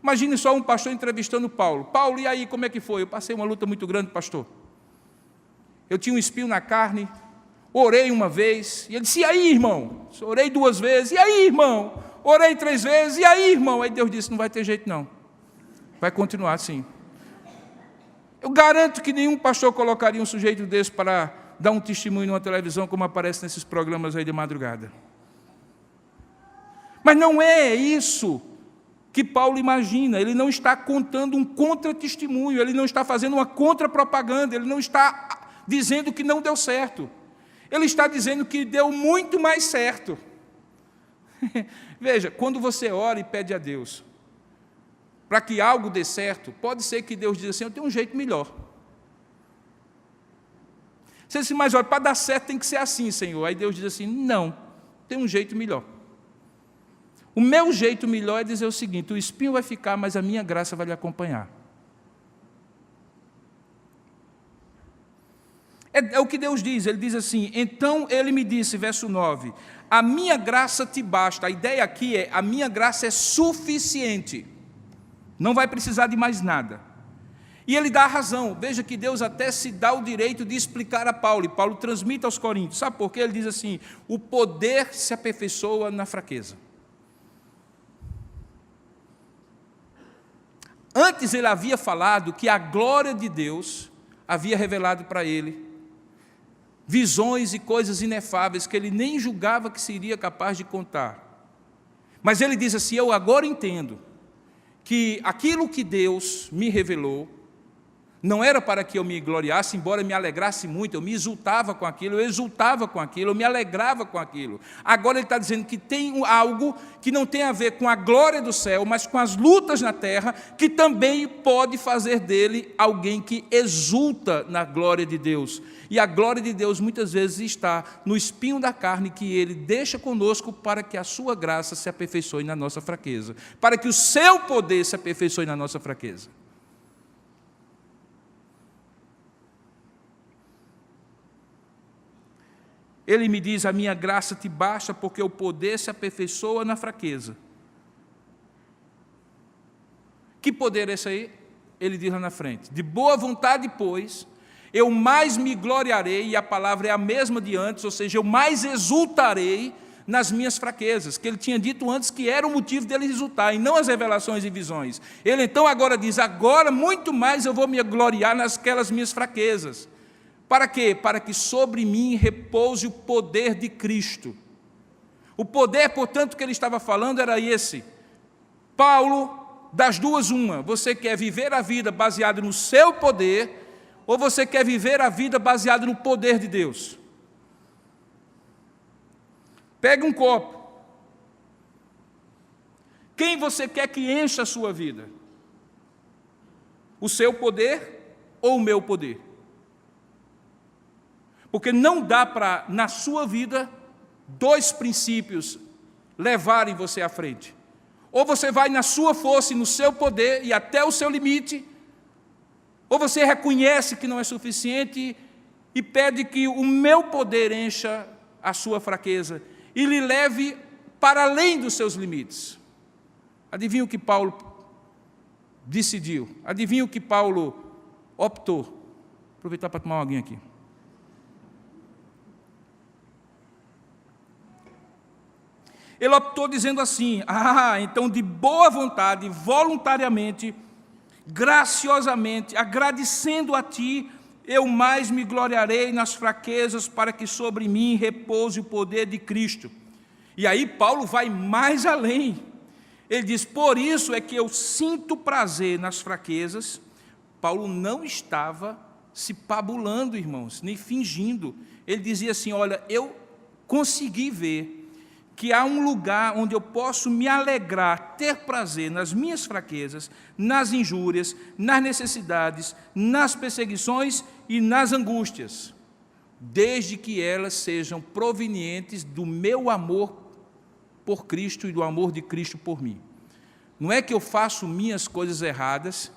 Imagine só um pastor entrevistando Paulo. Paulo, e aí, como é que foi? Eu passei uma luta muito grande, pastor. Eu tinha um espinho na carne, orei uma vez, e ele disse, e aí, irmão? Orei 2 vezes, e aí, irmão? Orei 3 vezes, e aí, irmão? Aí Deus disse, não vai ter jeito não. Vai continuar assim. Eu garanto que nenhum pastor colocaria um sujeito desse para dar um testemunho numa televisão, como aparece nesses programas aí de madrugada. Mas não é isso que Paulo imagina. Ele não está contando um contra-testemunho, ele não está fazendo uma contra-propaganda, ele não está dizendo que não deu certo. Ele está dizendo que deu muito mais certo. Veja, quando você ora e pede a Deus para que algo dê certo, pode ser que Deus diga assim, eu tenho um jeito melhor. Você disse, mas olha, para dar certo tem que ser assim, Senhor. Aí Deus diz assim, não, tem um jeito melhor. O meu jeito melhor é dizer o seguinte, o espinho vai ficar, mas a minha graça vai lhe acompanhar. É o que Deus diz, Ele diz assim, então Ele me disse, verso 9, a minha graça te basta. A ideia aqui é, a minha graça é suficiente, não vai precisar de mais nada. E Ele dá a razão, veja que Deus até se dá o direito de explicar a Paulo, e Paulo transmite aos Coríntios, sabe por quê? Ele diz assim, o poder se aperfeiçoa na fraqueza. Antes ele havia falado que a glória de Deus havia revelado para ele visões e coisas inefáveis que ele nem julgava que seria capaz de contar. Mas ele diz assim, eu agora entendo que aquilo que Deus me revelou não era para que eu me gloriasse, embora me alegrasse muito, eu me exultava com aquilo, eu exultava com aquilo, eu me alegrava com aquilo. Agora ele está dizendo que tem algo que não tem a ver com a glória do céu, mas com as lutas na terra, que também pode fazer dele alguém que exulta na glória de Deus. E a glória de Deus muitas vezes está no espinho da carne que Ele deixa conosco para que a sua graça se aperfeiçoe na nossa fraqueza, para que o seu poder se aperfeiçoe na nossa fraqueza. Ele me diz, a minha graça te basta, porque o poder se aperfeiçoa na fraqueza. Que poder é esse aí? Ele diz lá na frente, de boa vontade, pois, eu mais me gloriarei, e a palavra é a mesma de antes, ou seja, eu mais exultarei nas minhas fraquezas, que ele tinha dito antes que era o motivo dele exultar, e não as revelações e visões. Ele então agora diz, agora muito mais eu vou me gloriar nasquelas minhas fraquezas. Para quê? Para que sobre mim repouse o poder de Cristo. O poder, portanto, que ele estava falando era esse. Paulo, das duas uma, você quer viver a vida baseada no seu poder, ou você quer viver a vida baseada no poder de Deus? Pega um copo. Quem você quer que encha a sua vida? O seu poder ou o meu poder? Porque não dá para, na sua vida, dois princípios levarem você à frente. Ou você vai na sua força e no seu poder e até o seu limite, ou você reconhece que não é suficiente e pede que o meu poder encha a sua fraqueza e lhe leve para além dos seus limites. Adivinha o que Paulo decidiu? Adivinha o que Paulo optou? Vou aproveitar para tomar uma aguinha aqui. Ele optou dizendo assim, então de boa vontade, voluntariamente, graciosamente, agradecendo a Ti, eu mais me gloriarei nas fraquezas para que sobre mim repouse o poder de Cristo. E aí Paulo vai mais além. Ele diz, por isso é que eu sinto prazer nas fraquezas. Paulo não estava se pabulando, irmãos, nem fingindo. Ele dizia assim, olha, eu consegui ver que há um lugar onde eu posso me alegrar, ter prazer nas minhas fraquezas, nas injúrias, nas necessidades, nas perseguições e nas angústias, desde que elas sejam provenientes do meu amor por Cristo e do amor de Cristo por mim. Não é que eu faço minhas coisas erradas,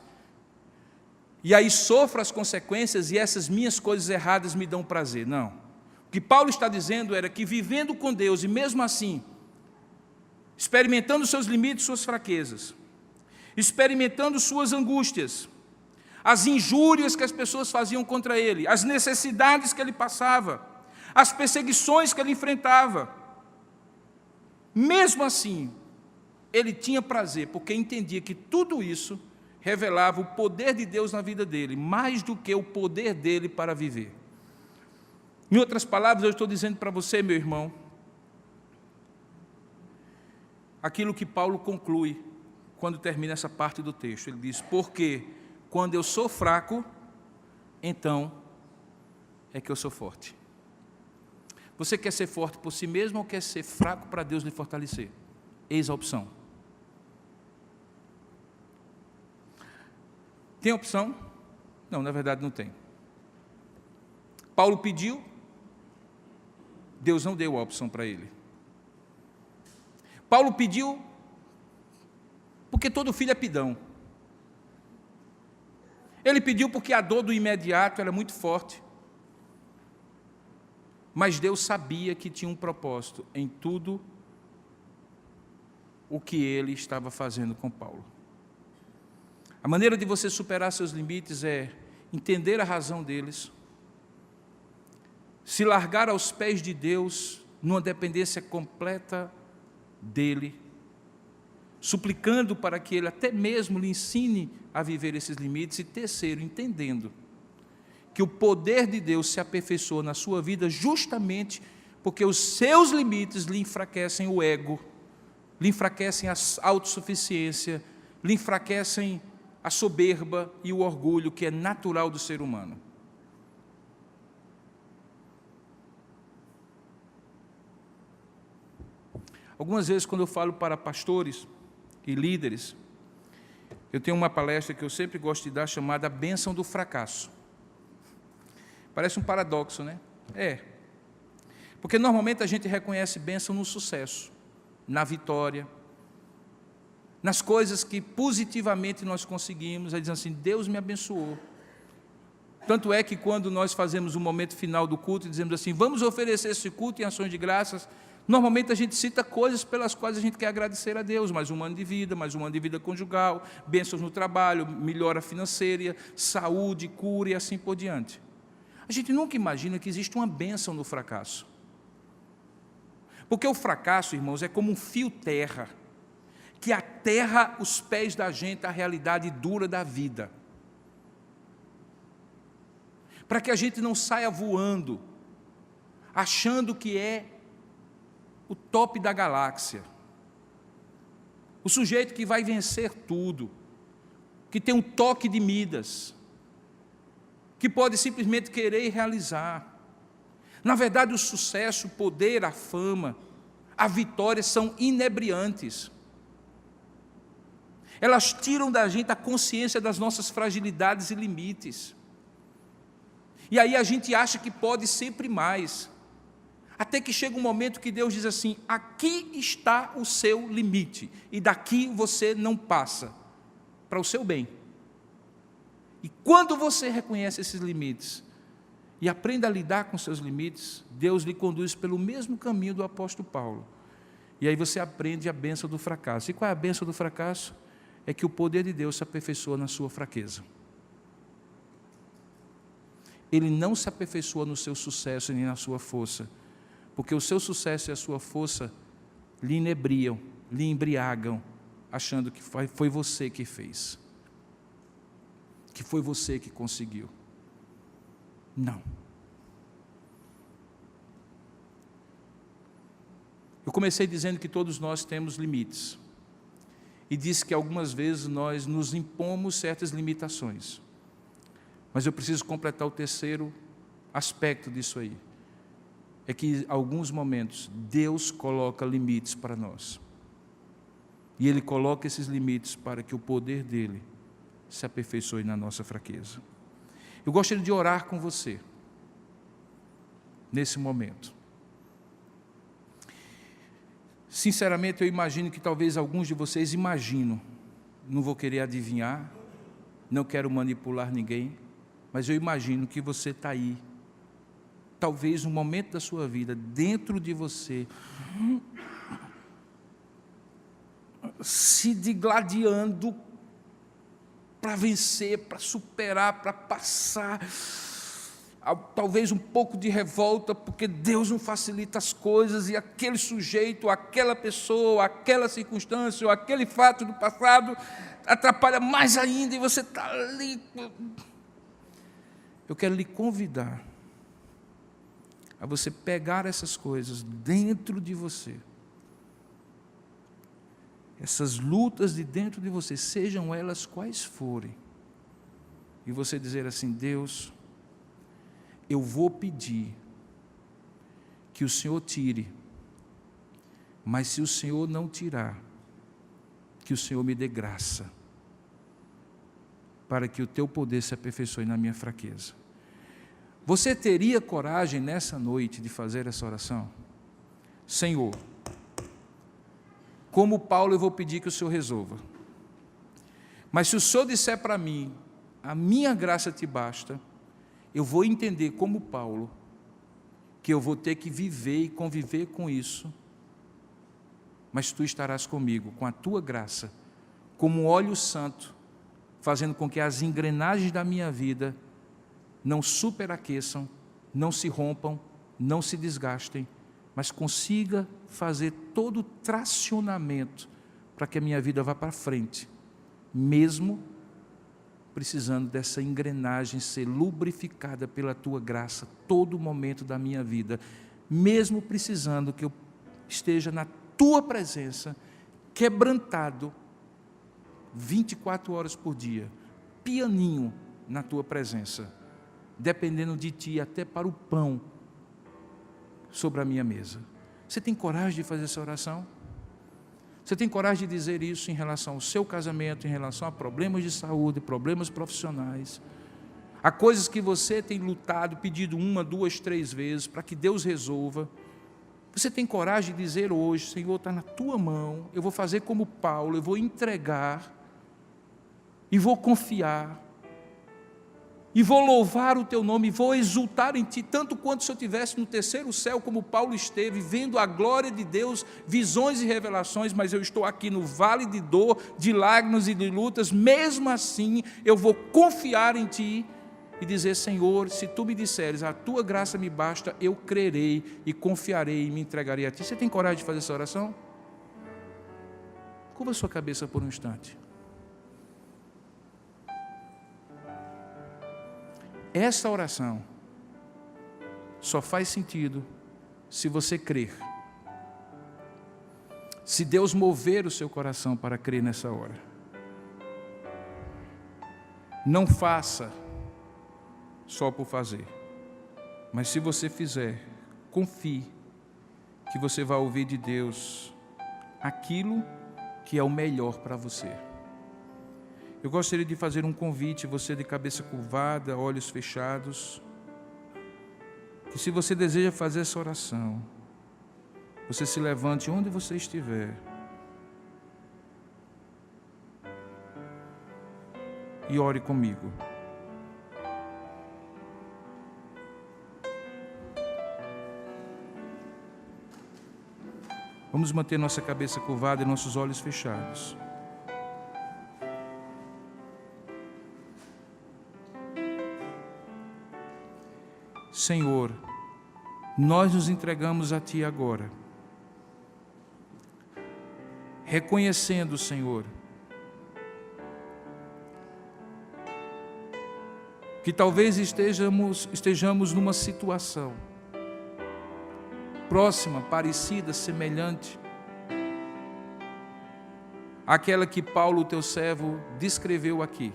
e aí sofro as consequências e essas minhas coisas erradas me dão prazer, não. O que Paulo está dizendo era que vivendo com Deus e mesmo assim, experimentando seus limites, suas fraquezas, experimentando suas angústias, as injúrias que as pessoas faziam contra ele, as necessidades que ele passava, as perseguições que ele enfrentava, mesmo assim, ele tinha prazer, porque entendia que tudo isso revelava o poder de Deus na vida dele, mais do que o poder dele para viver. Em outras palavras, eu estou dizendo para você, meu irmão, aquilo que Paulo conclui quando termina essa parte do texto. Ele diz, porque quando eu sou fraco, então é que eu sou forte. Você quer ser forte por si mesmo ou quer ser fraco para Deus lhe fortalecer? Eis a opção. Tem opção? Não, na verdade não tem. Paulo pediu, Deus não deu a opção para ele. Paulo pediu, porque todo filho é pidão. Ele pediu porque a dor do imediato era muito forte. Mas Deus sabia que tinha um propósito em tudo o que ele estava fazendo com Paulo. A maneira de você superar seus limites é entender a razão deles, se largar aos pés de Deus, numa dependência completa dele, suplicando para que Ele até mesmo lhe ensine a viver esses limites, e terceiro, entendendo que o poder de Deus se aperfeiçoa na sua vida justamente porque os seus limites lhe enfraquecem o ego, lhe enfraquecem a autossuficiência, lhe enfraquecem a soberba e o orgulho que é natural do ser humano. Algumas vezes, quando eu falo para pastores e líderes, eu tenho uma palestra que eu sempre gosto de dar, chamada A Bênção do Fracasso. Parece um paradoxo, né? É. Porque normalmente a gente reconhece bênção no sucesso, na vitória, nas coisas que positivamente nós conseguimos, aí dizendo assim, Deus me abençoou. Tanto é que quando nós fazemos o momento final do culto e dizemos assim, vamos oferecer esse culto em ações de graças, normalmente a gente cita coisas pelas quais a gente quer agradecer a Deus, mais um ano de vida, mais um ano de vida conjugal, bênçãos no trabalho, melhora financeira, saúde, cura e assim por diante. A gente nunca imagina que existe uma bênção no fracasso. Porque o fracasso, irmãos, é como um fio terra, que aterra os pés da gente à realidade dura da vida. Para que a gente não saia voando, achando que é o top da galáxia, o sujeito que vai vencer tudo, que tem um toque de Midas, que pode simplesmente querer e realizar. Na verdade, o sucesso, o poder, a fama, a vitória são inebriantes. Elas tiram da gente a consciência das nossas fragilidades e limites. E aí a gente acha que pode sempre mais. Até que chega um momento que Deus diz assim, aqui está o seu limite, e daqui você não passa, para o seu bem. E quando você reconhece esses limites, e aprende a lidar com seus limites, Deus lhe conduz pelo mesmo caminho do apóstolo Paulo. E aí você aprende a bênção do fracasso. E qual é a bênção do fracasso? É que o poder de Deus se aperfeiçoa na sua fraqueza. Ele não se aperfeiçoa no seu sucesso nem na sua força, porque o seu sucesso e a sua força lhe inebriam, lhe embriagam, achando que foi você que fez, que foi você que conseguiu. Não. Eu comecei dizendo que todos nós temos limites, e disse que algumas vezes nós nos impomos certas limitações, mas eu preciso completar o terceiro aspecto disso aí. É que em alguns momentos Deus coloca limites para nós. E Ele coloca esses limites para que o poder dEle se aperfeiçoe na nossa fraqueza. Eu gostaria de orar com você, nesse momento. Sinceramente, eu imagino que talvez alguns de vocês imaginam, não vou querer adivinhar, não quero manipular ninguém, mas eu imagino que você está aí, talvez um momento da sua vida, dentro de você, se digladiando para vencer, para superar, para passar, talvez um pouco de revolta, porque Deus não facilita as coisas, e aquele sujeito, aquela pessoa, aquela circunstância, ou aquele fato do passado, atrapalha mais ainda, e você está ali. Eu quero lhe convidar a você pegar essas coisas dentro de você, essas lutas de dentro de você, sejam elas quais forem, e você dizer assim, Deus, eu vou pedir que o Senhor tire, mas se o Senhor não tirar, que o Senhor me dê graça, para que o teu poder se aperfeiçoe na minha fraqueza. Você teria coragem nessa noite de fazer essa oração? Senhor, como Paulo, eu vou pedir que o Senhor resolva. Mas se o Senhor disser para mim, a minha graça te basta, eu vou entender como Paulo, que eu vou ter que viver e conviver com isso, mas tu estarás comigo, com a tua graça, como um óleo santo, fazendo com que as engrenagens da minha vida não superaqueçam, não se rompam, não se desgastem, mas consiga fazer todo o tracionamento para que a minha vida vá para frente, mesmo precisando dessa engrenagem ser lubrificada pela tua graça todo momento da minha vida, mesmo precisando que eu esteja na tua presença, quebrantado 24 horas por dia, pianinho na tua presença, dependendo de ti até para o pão sobre a minha mesa. Você tem coragem de fazer essa oração? Você tem coragem de dizer isso em relação ao seu casamento, em relação a problemas de saúde, problemas profissionais, a coisas que você tem lutado, pedido 1, 2, 3 vezes para que Deus resolva? Você tem coragem de dizer hoje, Senhor, está na tua mão, eu vou fazer como Paulo, eu vou entregar e vou confiar e vou louvar o teu nome, e vou exultar em ti, tanto quanto se eu estivesse no terceiro céu, como Paulo esteve, vendo a glória de Deus, visões e revelações, mas eu estou aqui no vale de dor, de lágrimas e de lutas, mesmo assim, eu vou confiar em ti, e dizer, Senhor, se tu me disseres, a tua graça me basta, eu crerei, e confiarei, e me entregarei a ti. Você tem coragem de fazer essa oração? Curva a sua cabeça por um instante. Essa oração só faz sentido se você crer. Se Deus mover o seu coração para crer nessa hora. Não faça só por fazer. Mas se você fizer, confie que você vai ouvir de Deus aquilo que é o melhor para você. Eu gostaria de fazer um convite, você de cabeça curvada, olhos fechados, que se você deseja fazer essa oração, você se levante onde você estiver e ore comigo. Vamos manter nossa cabeça curvada e nossos olhos fechados. Senhor, nós nos entregamos a Ti agora, reconhecendo, Senhor, que talvez estejamos numa situação próxima, parecida, semelhante àquela que Paulo, teu servo, descreveu aqui.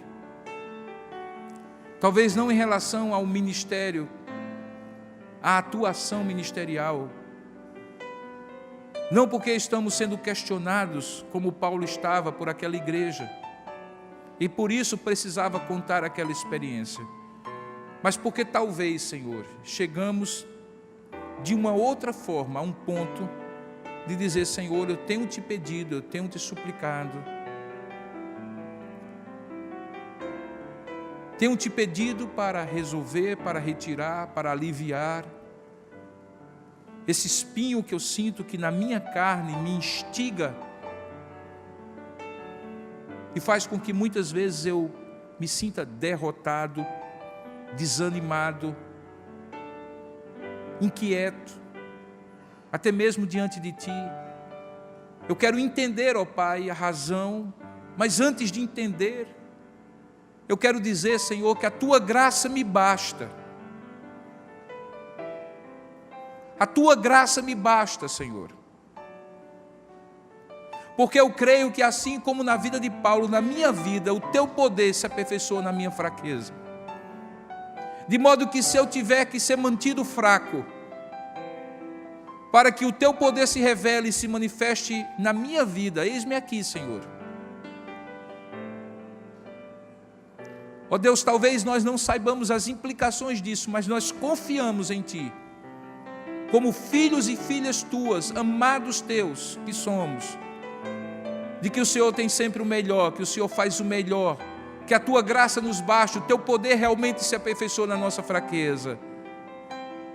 Talvez não em relação ao ministério, à atuação ministerial, não porque estamos sendo questionados, como Paulo estava por aquela igreja, e por isso precisava contar aquela experiência, mas porque talvez, Senhor, chegamos de uma outra forma a um ponto de dizer, Senhor, eu tenho te pedido, eu tenho te suplicado, tenho te pedido para resolver, para retirar, para aliviar esse espinho que eu sinto que na minha carne me instiga e faz com que muitas vezes eu me sinta derrotado, desanimado, inquieto, até mesmo diante de Ti. Eu quero entender, ó Pai, a razão, mas antes de entender, eu quero dizer, Senhor, que a Tua graça me basta. A Tua graça me basta, Senhor. Porque eu creio que assim como na vida de Paulo, na minha vida, o Teu poder se aperfeiçoa na minha fraqueza. De modo que se eu tiver que ser mantido fraco, para que o Teu poder se revele e se manifeste na minha vida, eis-me aqui, Senhor. Ó Deus, talvez nós não saibamos as implicações disso, mas nós confiamos em Ti. Como filhos e filhas Tuas, amados Teus que somos, de que o Senhor tem sempre o melhor, que o Senhor faz o melhor, que a Tua graça nos basta, o Teu poder realmente se aperfeiçoa na nossa fraqueza,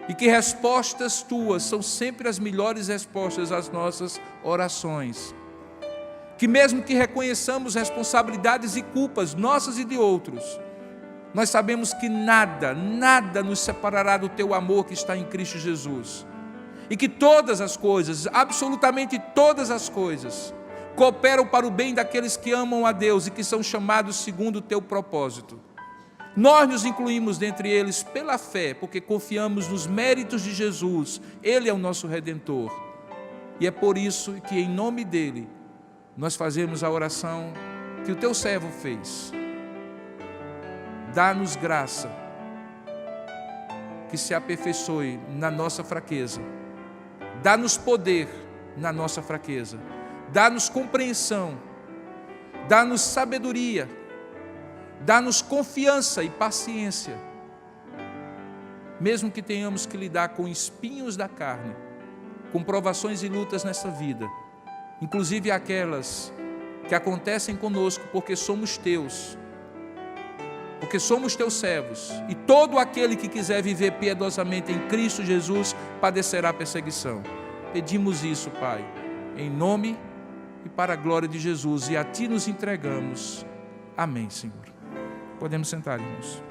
e que respostas Tuas são sempre as melhores respostas às nossas orações. Que mesmo que reconheçamos responsabilidades e culpas nossas e de outros, nós sabemos que nada nos separará do Teu amor que está em Cristo Jesus. E que todas as coisas, absolutamente todas as coisas, cooperam para o bem daqueles que amam a Deus e que são chamados segundo o Teu propósito. Nós nos incluímos dentre eles pela fé, porque confiamos nos méritos de Jesus. Ele é o nosso Redentor. E é por isso que em nome dEle, nós fazemos a oração que o Teu servo fez. Dá-nos graça que se aperfeiçoe na nossa fraqueza. Dá-nos poder na nossa fraqueza. Dá-nos compreensão. Dá-nos sabedoria. Dá-nos confiança e paciência. Mesmo que tenhamos que lidar com espinhos da carne, com provações e lutas nessa vida, inclusive aquelas que acontecem conosco porque somos Teus, porque somos Teus servos, e todo aquele que quiser viver piedosamente em Cristo Jesus padecerá perseguição. Pedimos isso, Pai, em nome e para a glória de Jesus, e a Ti nos entregamos. Amém, Senhor. Podemos sentar, irmãos.